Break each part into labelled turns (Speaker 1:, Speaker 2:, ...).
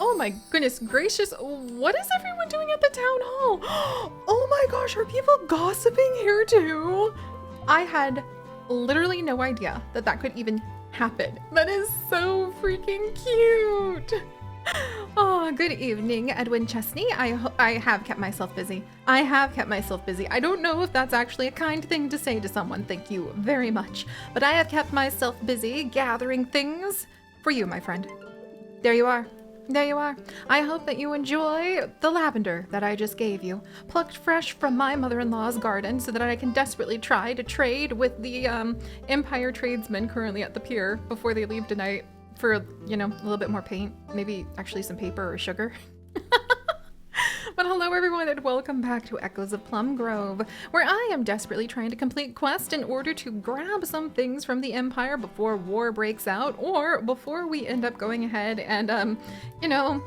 Speaker 1: Oh my goodness gracious, what is everyone doing at the town hall? Oh my gosh, are people gossiping here too? I had literally no idea that that could even happen. That is so freaking cute. Oh, good evening, Edwin Chesney. I have kept myself busy. I have kept myself busy. I don't know if that's actually a kind thing to say to someone. Thank you very much. But I have kept myself busy gathering things for you, my friend. There you are. There you are. I hope that you enjoy the lavender that I just gave you, plucked fresh from my mother-in-law's garden so that I can desperately try to trade with the Empire tradesmen currently at the pier before they leave tonight for, you know, a little bit more paint, maybe actually some paper or sugar. But hello everyone and welcome back to Echoes of Plum Grove, where I am desperately trying to complete quest in order to grab some things from the Empire before war breaks out, or before we end up going ahead and, you know,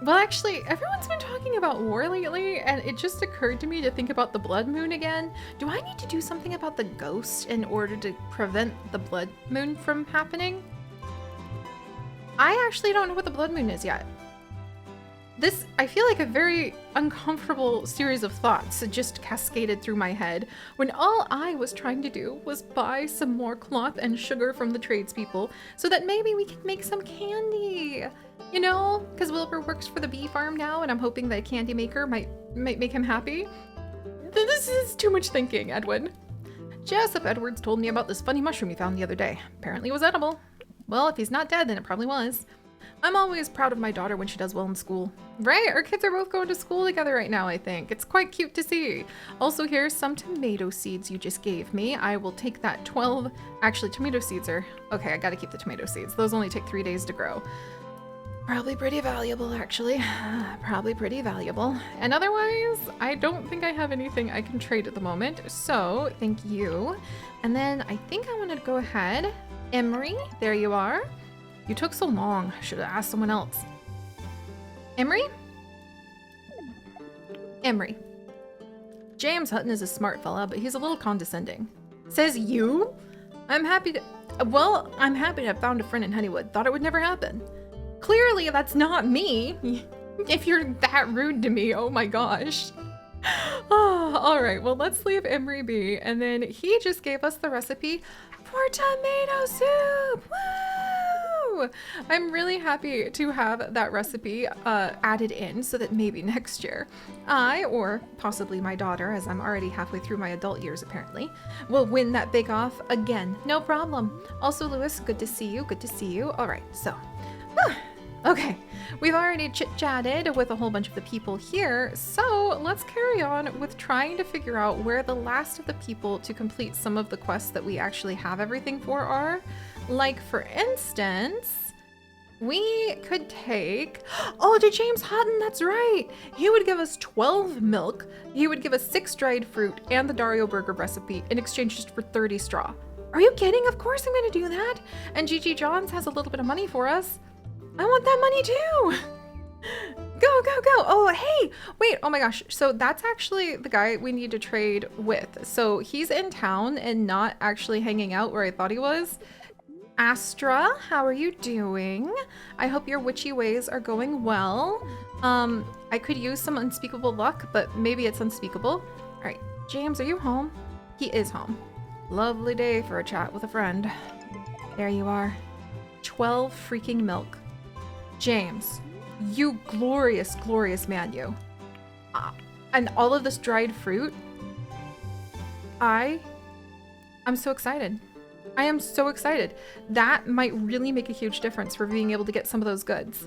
Speaker 1: well actually, everyone's been talking about war lately, and it just occurred to me to think about the blood moon again. Do I need to do something about the ghost in order to prevent the blood moon from happening? I actually don't know what the blood moon is yet. This, I feel like a very uncomfortable series of thoughts just cascaded through my head when all I was trying to do was buy some more cloth and sugar from the tradespeople so that maybe we can make some candy. You know, because Wilbur works for the bee farm now and I'm hoping that a candy maker might make him happy. This is too much thinking, Edwin. Jessup Edwards told me about this funny mushroom he found the other day. Apparently it was edible. Well, if he's not dead, then it probably was. I'm always proud of my daughter when she does well in school. Right? Our kids are both going to school together right now, I think. It's quite cute to see. Also, here's some tomato seeds you just gave me. I will take that 12... Actually, tomato seeds are... Okay, I gotta keep the tomato seeds. Those only take 3 days to grow. Probably pretty valuable, actually. Probably pretty valuable. And otherwise, I don't think I have anything I can trade at the moment. So, thank you. And then I think I want to go ahead. Emery, there you are. You took so long. I should have asked someone else. Emery? Emery. James Hutton is a smart fella, but he's a little condescending. Says you? I'm happy to have found a friend in Honeywood. Thought it would never happen. Clearly, that's not me. If you're that rude to me, oh my gosh. Oh, all right, well, let's leave Emery be. And then he just gave us the recipe for tomato soup. Woo! I'm really happy to have that recipe added in so that maybe next year I, or possibly my daughter, as I'm already halfway through my adult years apparently, will win that bake off again. No problem. Also, Lewis, good to see you. Good to see you. All right, so... Okay, we've already chit-chatted with a whole bunch of the people here, so let's carry on with trying to figure out where the last of the people to complete some of the quests that we actually have everything for are. Like, for instance, we could take... Oh, to James Hutton, that's right! He would give us 12 milk, he would give us 6 dried fruit, and the Dario burger recipe in exchange just for 30 straw. Are you kidding? Of course I'm gonna do that! And Gigi Johns has a little bit of money for us. I want that money too! Go, go, go! Oh, hey! Wait, oh my gosh. So that's actually the guy we need to trade with. So he's in town and not actually hanging out where I thought he was. Astra, how are you doing? I hope your witchy ways are going well. I could use some unspeakable luck, but maybe it's unspeakable. All right, James, are you home? He is home. Lovely day for a chat with a friend. There you are. 12 freaking milk. James, you glorious, glorious man, you. And all of this dried fruit. I'm so excited. I am so excited. That might really make a huge difference for being able to get some of those goods.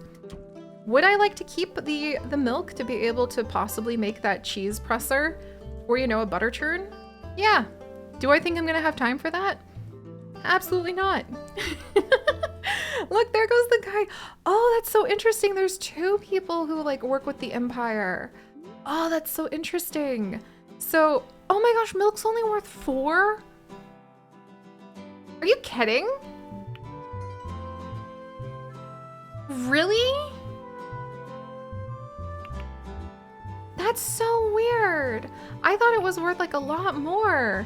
Speaker 1: Would I like to keep the milk to be able to possibly make that cheese presser or, you know, a butter churn? Yeah. Do I think I'm gonna have time for that? Absolutely not. Look, there goes the guy. Oh, that's so interesting. There's 2 people who like work with the Empire. Oh, that's so interesting. So, oh my gosh, milk's only worth 4? Are you kidding? Really? That's so weird. I thought it was worth like a lot more.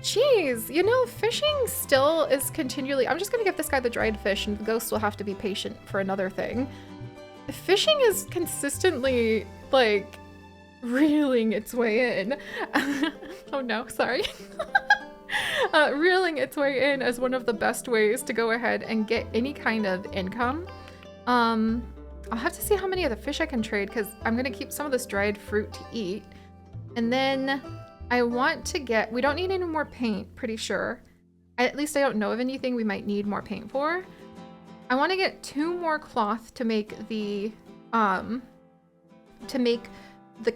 Speaker 1: Jeez, you know, fishing still is continually... I'm just gonna give this guy the dried fish and the ghost will have to be patient for another thing. Fishing is consistently, like, reeling its way in. Oh no, sorry. Reeling its way in as one of the best ways to go ahead and get any kind of income. I'll have to see how many of the fish I can trade because I'm gonna keep some of this dried fruit to eat. And then I want to get, we don't need any more paint, pretty sure. At least I don't know of anything we might need more paint for. I want to get 2 more cloth to make the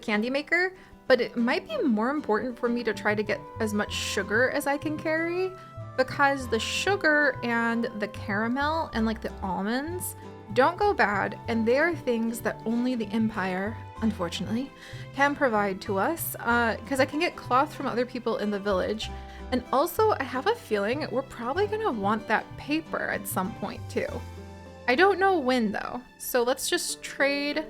Speaker 1: candy maker, but it might be more important for me to try to get as much sugar as I can carry because the sugar and the caramel and like the almonds don't go bad, and they are things that only the Empire, unfortunately, can provide to us because I can get cloth from other people in the village. And also, I have a feeling we're probably gonna want that paper at some point too. I don't know when though, so let's just trade.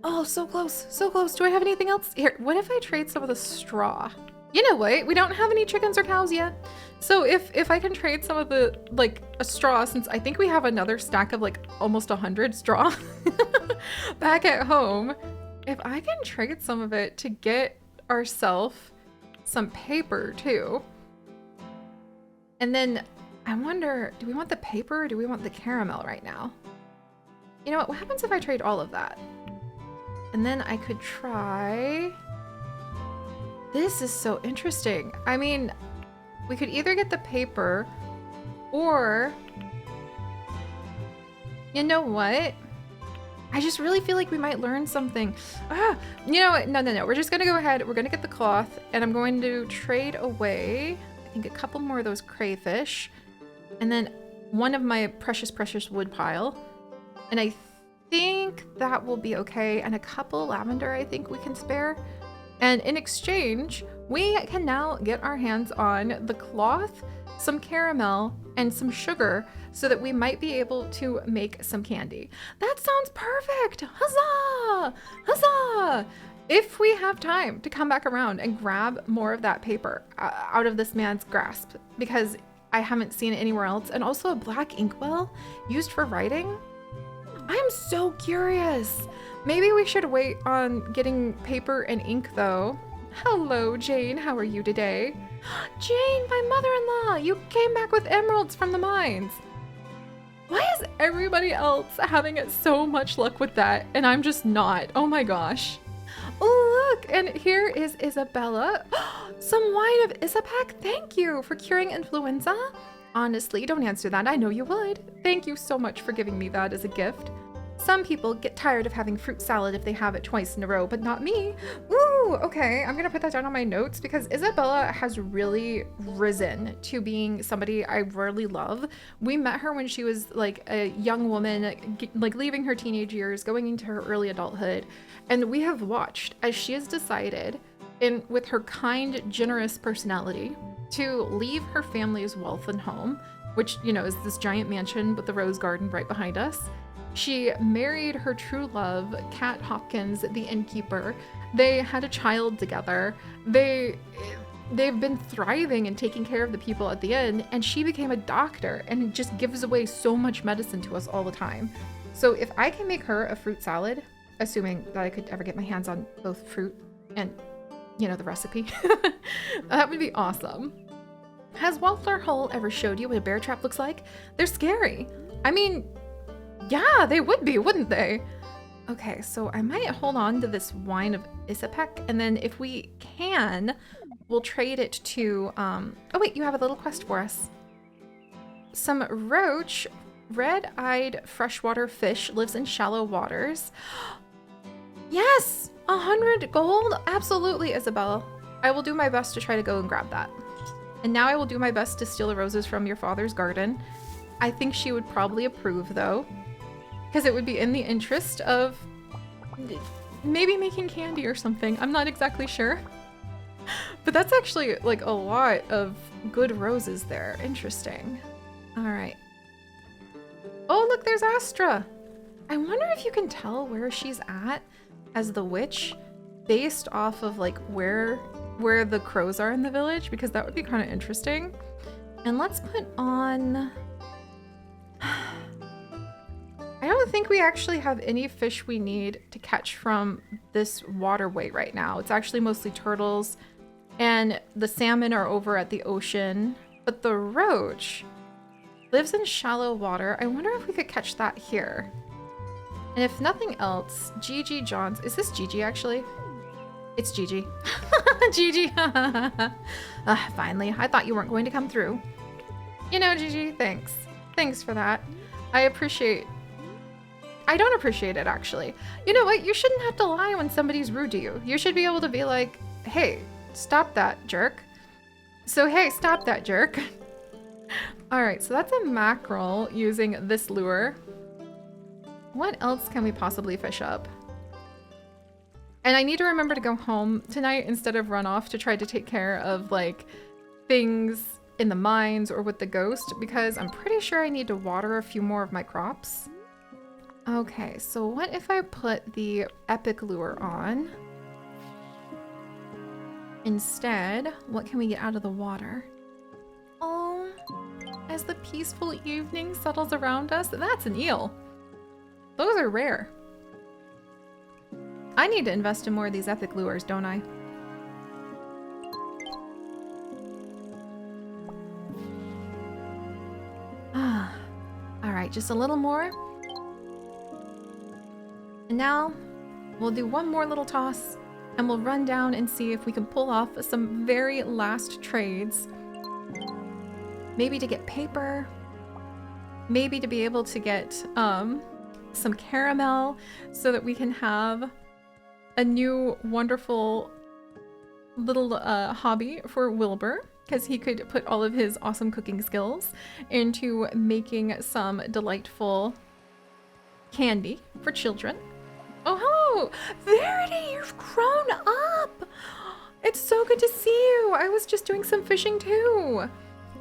Speaker 1: Oh, so close, so close. Do I have anything else? Here, what if I trade some of the straw? You know what? We don't have any chickens or cows yet. So if I can trade some of the, like, a straw, since I think we have another stack of like almost 100 straw back at home, if I can trade some of it to get ourselves some paper too. And then I wonder, do we want the paper or do we want the caramel right now? You know what happens if I trade all of that? And then I could try... This is so interesting. I mean, we could either get the paper or... You know what? I just really feel like we might learn something. You know what? No. We're just gonna go ahead. We're gonna get the cloth and I'm going to trade away, I think, a couple more of those crayfish. And then one of my precious wood pile. And I think that will be okay. And a couple lavender I think we can spare. And in exchange, we can now get our hands on the cloth, some caramel, and some sugar so that we might be able to make some candy. That sounds perfect! Huzzah! Huzzah! If we have time to come back around and grab more of that paper out of this man's grasp, because I haven't seen it anywhere else, and also a black inkwell used for writing. I'm so curious. Maybe we should wait on getting paper and ink though. Hello, Jane. How are you today? Jane, my mother-in-law, you came back with emeralds from the mines. Why is everybody else having so much luck with that and I'm just not? Oh my gosh. Oh, look, and here is Isabella. Some wine of Isapac. Thank you for curing influenza. Honestly, don't answer that. I know you would. Thank you so much for giving me that as a gift. Some people get tired of having fruit salad if they have it twice in a row, but not me. Ooh, okay. I'm gonna put that down on my notes because Isabella has really risen to being somebody I really love. We met her when she was like a young woman, like leaving her teenage years, going into her early adulthood. And we have watched as she has decided, with her kind, generous personality, to leave her family's wealth and home, which, you know, is this giant mansion with the rose garden right behind us. She married her true love, Kat Hopkins, the innkeeper. They had a child together. They've been thriving and taking care of the people at the inn, and she became a doctor and just gives away so much medicine to us all the time. So if I can make her a fruit salad, assuming that I could ever get my hands on both fruit and, you know, the recipe, that would be awesome. Has Walter Hull ever showed you what a bear trap looks like? They're scary. I mean, yeah, they would be, wouldn't they? Okay, so I might hold on to this wine of Isapac, and then if we can, we'll trade it to, oh wait, you have a little quest for us. Some roach, red-eyed freshwater fish, lives in shallow waters. Yes, 100 gold? Absolutely, Isabella. I will do my best to try to go and grab that. And now I will do my best to steal the roses from your father's garden. I think she would probably approve though, because it would be in the interest of maybe making candy or something. I'm not exactly sure. But that's actually like a lot of good roses there. Interesting. All right. Oh, look, there's Astra. I wonder if you can tell where she's at as the witch based off of like where where the crows are in the village, because that would be kind of interesting. And let's put on... I don't think we actually have any fish we need to catch from this waterway right now. It's actually mostly turtles, and the salmon are over at the ocean. But the roach lives in shallow water. I wonder if we could catch that here. And if nothing else, Gigi Johns. Is this Gigi actually? It's Gigi. Gigi. Finally, I thought you weren't going to come through. You know, Gigi, thanks. Thanks for that. I don't appreciate it, actually. You know what? You shouldn't have to lie when somebody's rude to you. You should be able to be like, hey, stop that, jerk. So, hey, stop that, jerk. All right, so that's a mackerel using this lure. What else can we possibly fish up? And I need to remember to go home tonight instead of run off to try to take care of, like, things in the mines or with the ghost, because I'm pretty sure I need to water a few more of my crops. Okay, so what if I put the epic lure on? Instead, what can we get out of the water? Oh, as the peaceful evening settles around us, that's an eel. Those are rare. I need to invest in more of these epic lures, don't I? Ah, all right, just a little more. And now we'll do one more little toss and we'll run down and see if we can pull off some very last trades. Maybe to get paper, maybe to be able to get some caramel so that we can have a new wonderful little hobby for Wilbur, because he could put all of his awesome cooking skills into making some delightful candy for children. Oh, hello! Verity, you've grown up! It's so good to see you! I was just doing some fishing too!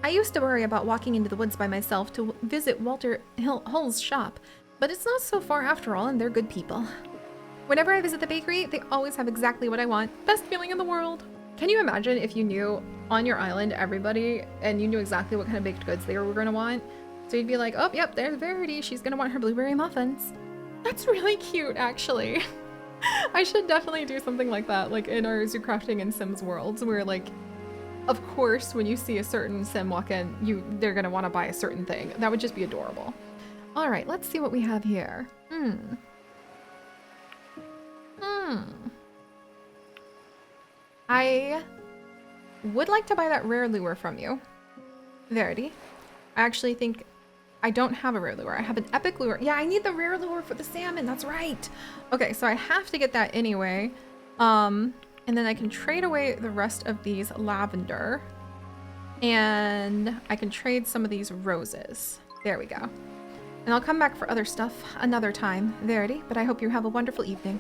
Speaker 1: I used to worry about walking into the woods by myself to visit Walter Hull's shop, but it's not so far after all, and they're good people. Whenever I visit the bakery, they always have exactly what I want. Best feeling in the world! Can you imagine if you knew on your island everybody, and you knew exactly what kind of baked goods they were gonna want? So you'd be like, oh, yep, there's Verity, she's gonna want her blueberry muffins. That's really cute, actually. I should definitely do something like that, like in our Zoocrafting and Sims worlds, where, like, of course, when you see a certain Sim walk in, they're gonna want to buy a certain thing. That would just be adorable. All right, let's see what we have here. I would like to buy that rare lure from you, Verity. I actually think I don't have a rare lure. I have an epic lure. Yeah, I need the rare lure for the salmon. That's right. Okay, so I have to get that anyway. And then I can trade away the rest of these lavender. And I can trade some of these roses. There we go. And I'll come back for other stuff another time, Verity, but I hope you have a wonderful evening.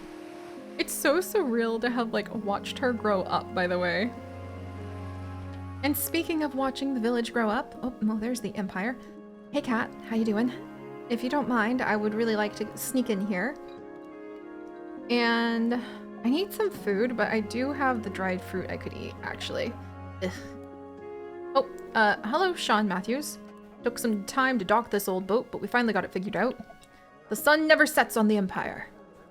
Speaker 1: It's so surreal to have, like, watched her grow up, by the way. And speaking of watching the village grow up, oh, well, there's the Empire. Hey, Kat, how you doing? If you don't mind, I would really like to sneak in here. And I need some food, but I do have the dried fruit I could eat, actually. Ugh. Oh, hello, Sean Matthews. Took some time to dock this old boat, but we finally got it figured out. The sun never sets on the Empire.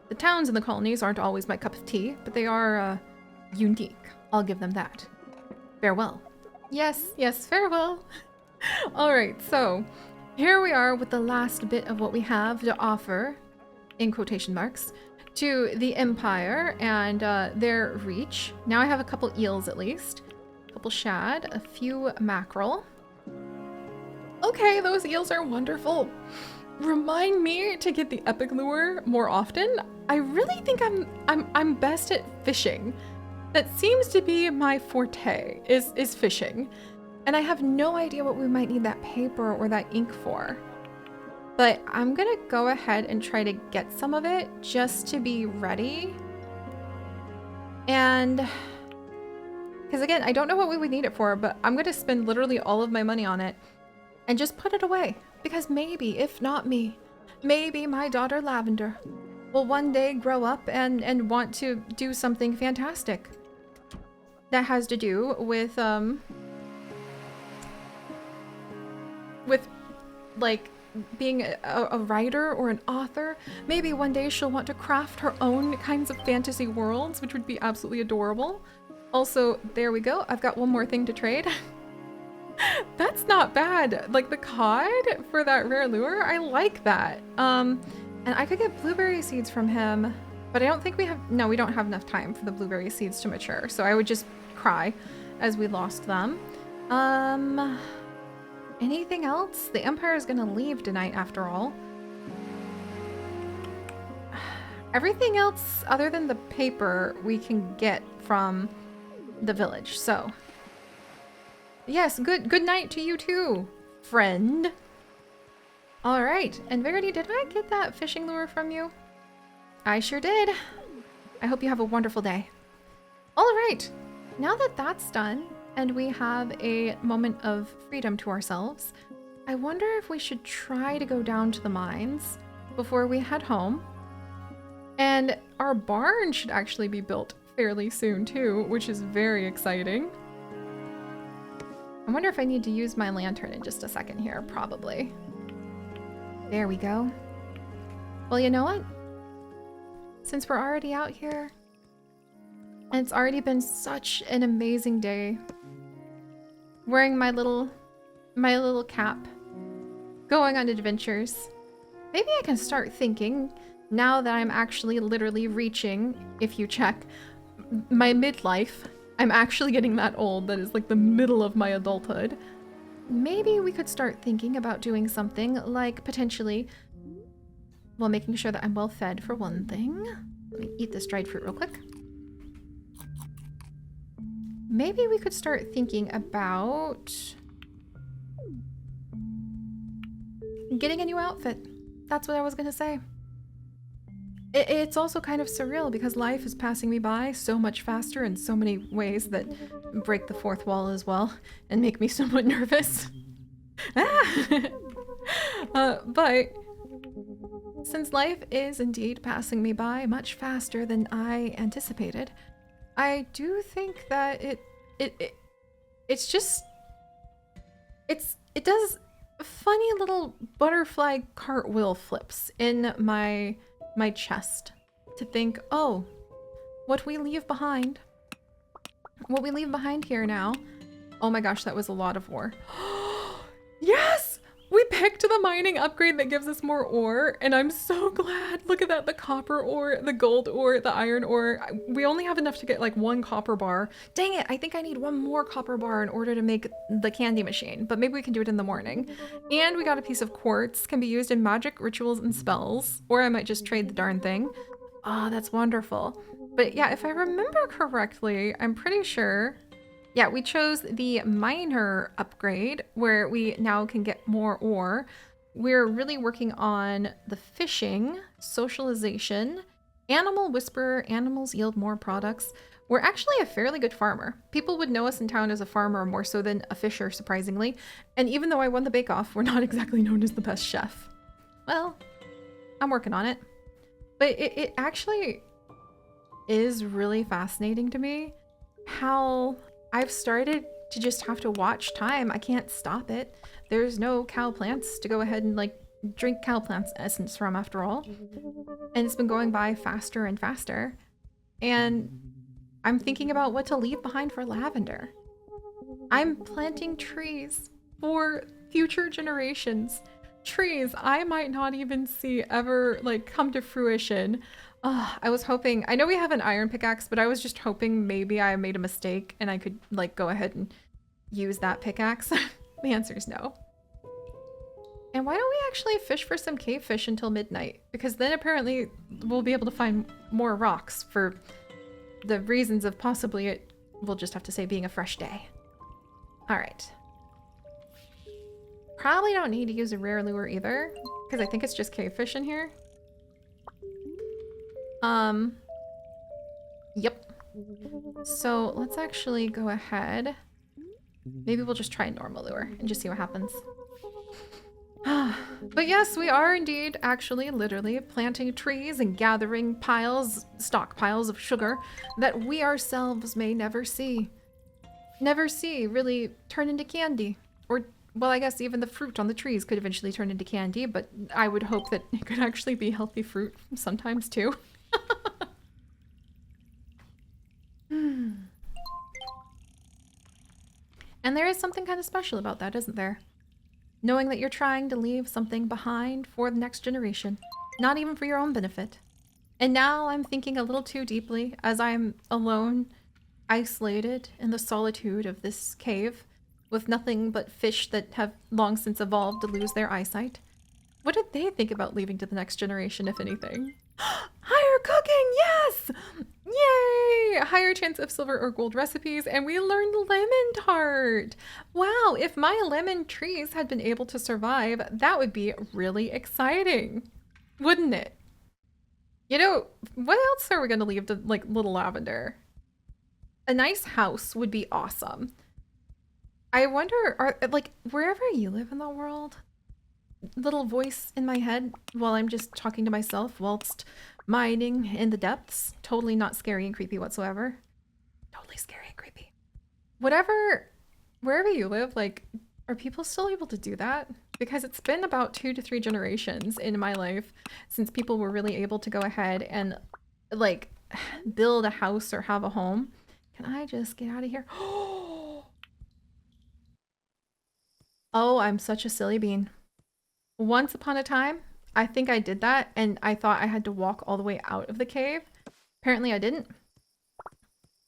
Speaker 1: The towns and the colonies aren't always my cup of tea, but they are, unique. I'll give them that. Farewell. Yes, farewell. All right, so here we are with the last bit of what we have to offer, in quotation marks, to the Empire and their reach. Now I have a couple eels at least, a couple shad, a few mackerel. Okay, those eels are wonderful. Remind me to get the epic lure more often. I really think I'm best at fishing. That seems to be my forte, is fishing. And I have no idea what we might need that paper or that ink for. But I'm gonna go ahead and try to get some of it just to be ready. And, because again, I don't know what we would need it for, but I'm gonna spend literally all of my money on it and just put it away. Because maybe, if not me, maybe my daughter Lavender will one day grow up and want to do something fantastic. that has to do with like being a writer or an author. Maybe one day she'll want to craft her own kinds of fantasy worlds, which would be absolutely adorable. Also, there we go. I've got one more thing to trade. That's not bad. Like the cod for that rare lure, I like that. And I could get blueberry seeds from him, but I don't think we don't have enough time for the blueberry seeds to mature. So I would just cry as we lost them. Anything else? The Empire is gonna leave tonight after all. Everything else other than the paper we can get from the village, so. Yes, good night to you too, friend. All right, and Verity, did I get that fishing lure from you? I sure did. I hope you have a wonderful day. All right, now that that's done, and we have a moment of freedom to ourselves, I wonder if we should try to go down to the mines before we head home. And our barn should actually be built fairly soon too, which is very exciting. I wonder if I need to use my lantern in just a second here, probably. There we go. Well, you know what? Since we're already out here, and it's already been such an amazing day, wearing my little cap, going on adventures, maybe I can start thinking, now that I'm actually literally reaching, if you check, my midlife, I'm actually getting that old, that is like the middle of my adulthood. Maybe we could start thinking about doing something like potentially, well, making sure that I'm well fed for one thing. Let me eat this dried fruit real quick. Maybe we could start thinking about getting a new outfit. That's what I was gonna say. It's also kind of surreal because life is passing me by so much faster in so many ways that break the fourth wall as well and make me somewhat nervous. But since life is indeed passing me by much faster than I anticipated, I do think that it does funny little butterfly cartwheel flips in my chest to think, oh, what we leave behind here now. Oh my gosh, that was a lot of ore. Yes! We picked the mining upgrade that gives us more ore, and I'm so glad. Look at that, the copper ore, the gold ore, the iron ore. We only have enough to get like one copper bar. Dang it, I think I need one more copper bar in order to make the candy machine, but maybe we can do it in the morning. And we got a piece of quartz, can be used in magic, rituals, and spells, or I might just trade the darn thing. Oh, that's wonderful. But yeah, if I remember correctly, I'm pretty sure, yeah, we chose the miner upgrade where we now can get more ore. We're really working on the fishing, socialization, animal whisperer, animals yield more products. We're actually a fairly good farmer. People would know us in town as a farmer more so than a fisher, surprisingly. And even though I won the bake-off, we're not exactly known as the best chef. Well, I'm working on it. But it actually is really fascinating to me how I've started to just have to watch time. I can't stop it. There's no cow plants to go ahead and like drink cow plants essence from after all. And it's been going by faster and faster. And I'm thinking about what to leave behind for lavender. I'm planting trees for future generations. Trees I might not even see ever like come to fruition. I was hoping, I know we have an iron pickaxe, but I was just hoping maybe I made a mistake and I could like go ahead and use that pickaxe. The answer is no. And why don't we actually fish for some cave fish until midnight? Because then apparently we'll be able to find more rocks for the reasons of possibly it, we'll just have to say being a fresh day. All right. Probably don't need to use a rare lure either, because I think it's just cave fish in here. Yep. So let's actually go ahead. Maybe we'll just try normal lure and just see what happens. But yes, we are indeed actually literally planting trees and gathering stockpiles of sugar that we ourselves may never see. never see really turn into candy. Or, well, I guess even the fruit on the trees could eventually turn into candy, but I would hope that it could actually be healthy fruit sometimes too. And there is something kind of special about that, isn't there? Knowing that you're trying to leave something behind for the next generation, not even for your own benefit. And now I'm thinking a little too deeply as I'm alone, isolated in the solitude of this cave, with nothing but fish that have long since evolved to lose their eyesight. What did they think about leaving to the next generation, if anything? Higher cooking, yes! Yay! Higher chance of silver or gold recipes, and we learned lemon tart. Wow, if my lemon trees had been able to survive, that would be really exciting, wouldn't it? You know, what else are we gonna leave to, like, little lavender? A nice house would be awesome. I wonder, are, like, wherever you live in the world, little voice in my head while I'm just talking to myself whilst mining in the depths. Totally not scary and creepy whatsoever. Totally scary and creepy. Whatever, wherever you live, like, are people still able to do that? Because it's been about 2 to 3 generations in my life since people were really able to go ahead and, like, build a house or have a home. Can I just get out of here? Oh, I'm such a silly bean. Once upon a time, I think I did that and I thought I had to walk all the way out of the cave. Apparently I didn't.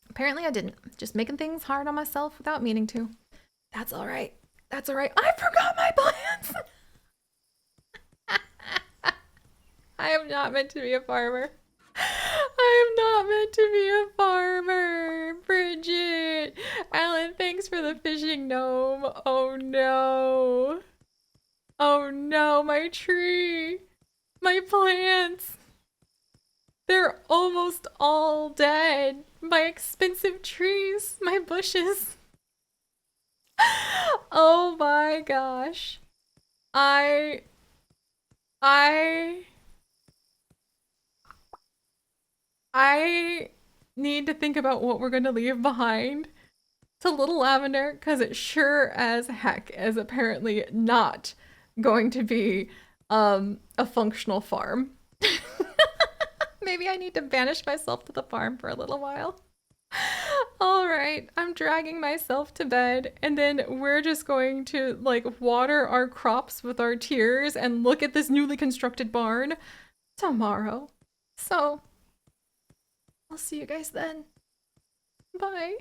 Speaker 1: Apparently I didn't. Just making things hard on myself without meaning to. That's all right. That's all right. I forgot my plans. I am not meant to be a farmer. I am not meant to be a farmer. Bridget. Alan, thanks for the fishing gnome. Oh no. Oh no, my tree. My plants. They're almost all dead. My expensive trees, my bushes. Oh my gosh. I I I need to think about what we're going to leave behind to Little Lavender because it sure as heck is apparently not going to be a functional farm. Maybe I need to banish myself to the farm for a little while. All right, I'm dragging myself to bed, and then we're just going to like water our crops with our tears and look at this newly constructed barn tomorrow. So, I'll see you guys then. Bye.